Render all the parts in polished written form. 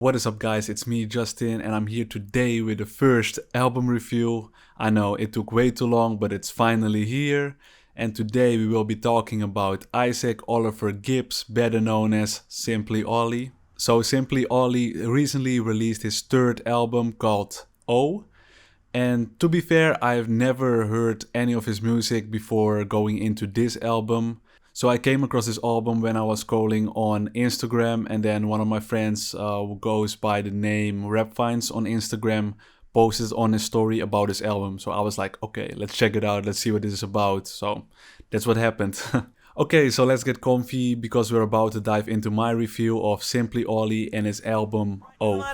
What is up guys, it's me Justin and I'm here today with the first album review. I know it took way too long, but it's finally here. And today we will be talking about Isaac Oliver Gibbs, better known as Simply Ollie. So Simply Ollie recently released his third album called O. And to be fair, I've never heard any of his music before going into this album. So I came across this album when I was scrolling on Instagram, and then one of my friends who goes by the name Rapvines on Instagram posted on his story about this album. So I was like, okay, let's check it out, let's see what this is about. So that's what happened. Okay, so let's get comfy because we're about to dive into my review of Simply Ollie and his album O.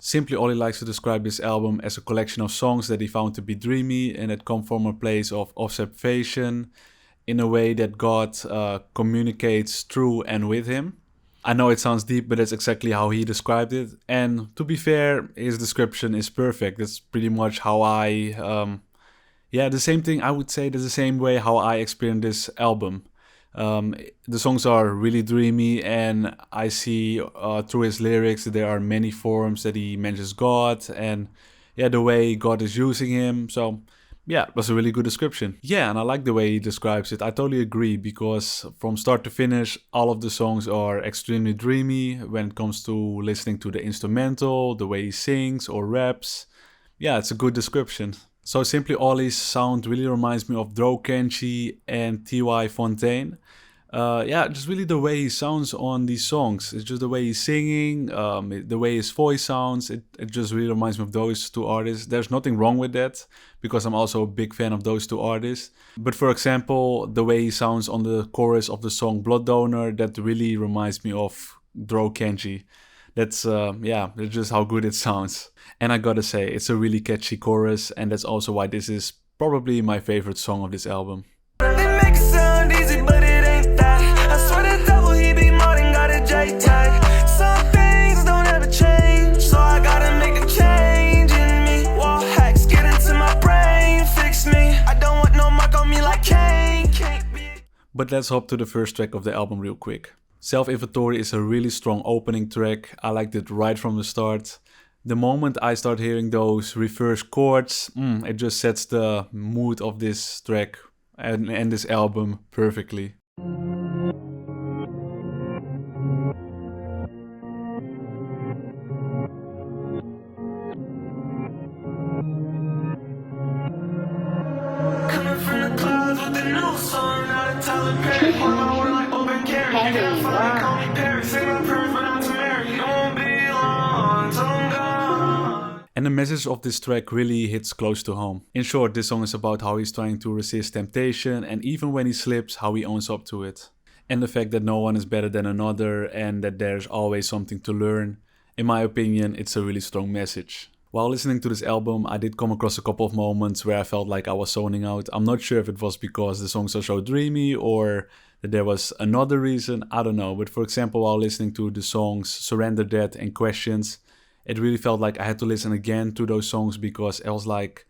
Simply Ollie likes to describe this album as a collection of songs that he found to be dreamy and that come from a place of observation in a way that God communicates through and with him. I know it sounds deep, but that's exactly how he described it. And to be fair, his description is perfect. That's pretty much how the same thing, I would say that's the same way how I experienced this album. The songs are really dreamy, and I see through his lyrics that there are many forms that he mentions God, and the way God is using him. So yeah, it was a really good description. Yeah, and I like the way he describes it. I totally agree, because from start to finish, all of the songs are extremely dreamy when it comes to listening to the instrumental, the way he sings or raps. Yeah, it's a good description. So Simply Ollie's sound really reminds me of Dro Kenchi and T.Y. Fontaine. Just really the way he sounds on these songs. It's just the way he's singing, the way his voice sounds. It just really reminds me of those two artists. There's nothing wrong with that, because I'm also a big fan of those two artists. But for example, the way he sounds on the chorus of the song Blood Donor, that really reminds me of Dro Kenchi. That's just how good it sounds. And I gotta say, it's a really catchy chorus, and that's also why this is probably my favorite song of this album. They make it sound easy, but it ain't that. I swear the devil, he be more than got a J tag. Some things don't ever change, so I gotta make a change in me. Wall hacks get into my brain, fix me. I don't want no mark on me like Kane. But let's hop to the first track of the album real quick. Self-Inventory is a really strong opening track. I liked it right from the start. The moment I start hearing those reverse chords, it just sets the mood of this track and this album perfectly. Coming from the clouds with the new song, not a Tyler Perry. My word like open carry. You can't find call me Perry. Say my prayers, but not to marry. You won't be long, don't go. And the message of this track really hits close to home. In short, this song is about how he's trying to resist temptation, and even when he slips, how he owns up to it. And the fact that no one is better than another, and that there's always something to learn. In my opinion, it's a really strong message. While listening to this album, I did come across a couple of moments where I felt like I was zoning out. I'm not sure if it was because the songs are so dreamy or that there was another reason, I don't know. But for example, while listening to the songs Surrender That and Questions, it really felt like I had to listen again to those songs, because it was like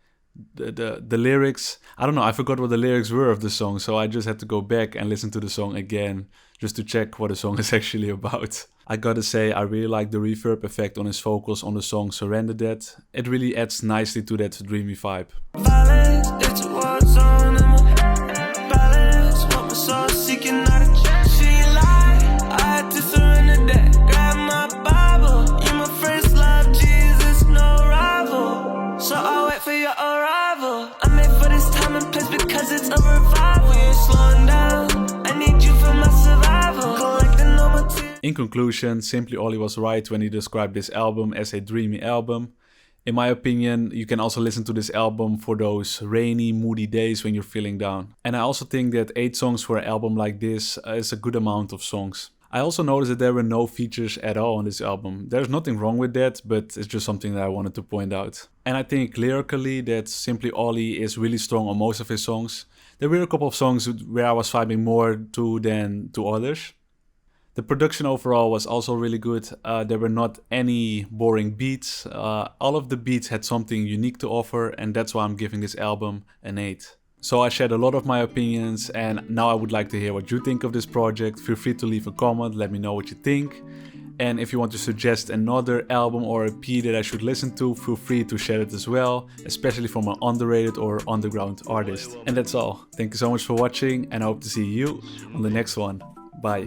the lyrics, I don't know, I forgot what the lyrics were of the song, so I just had to go back and listen to the song again just to check what the song is actually about. I gotta say, I really like the reverb effect on his vocals on the song Surrender That. It really adds nicely to that dreamy vibe. Balance, it's a war zone, balance, what my soul seeking, not a she lie. I had to surrender that, grab my Bible, you my first love, Jesus, no rival. So I'll wait for your arrival. I made for this time and place because it's a revival. You're slowing down, I need you for my survival. Collecting all my tears. In conclusion, Simply Ollie was right when he described this album as a dreamy album. In my opinion, you can also listen to this album for those rainy, moody days when you're feeling down. And I also think that 8 songs for an album like this is a good amount of songs. I also noticed that there were no features at all on this album. There's nothing wrong with that, but it's just something that I wanted to point out. And I think lyrically that Simply Ollie is really strong on most of his songs. There were a couple of songs where I was vibing more to than to others. The production overall was also really good. There were not any boring beats. All of the beats had something unique to offer, and that's why I'm giving this album an 8. So I shared a lot of my opinions, and now I would like to hear what you think of this project. Feel free to leave a comment, let me know what you think. And if you want to suggest another album or EP that I should listen to, feel free to share it as well, especially from an underrated or underground artist. And that's all. Thank you so much for watching, and I hope to see you on the next one. Bye.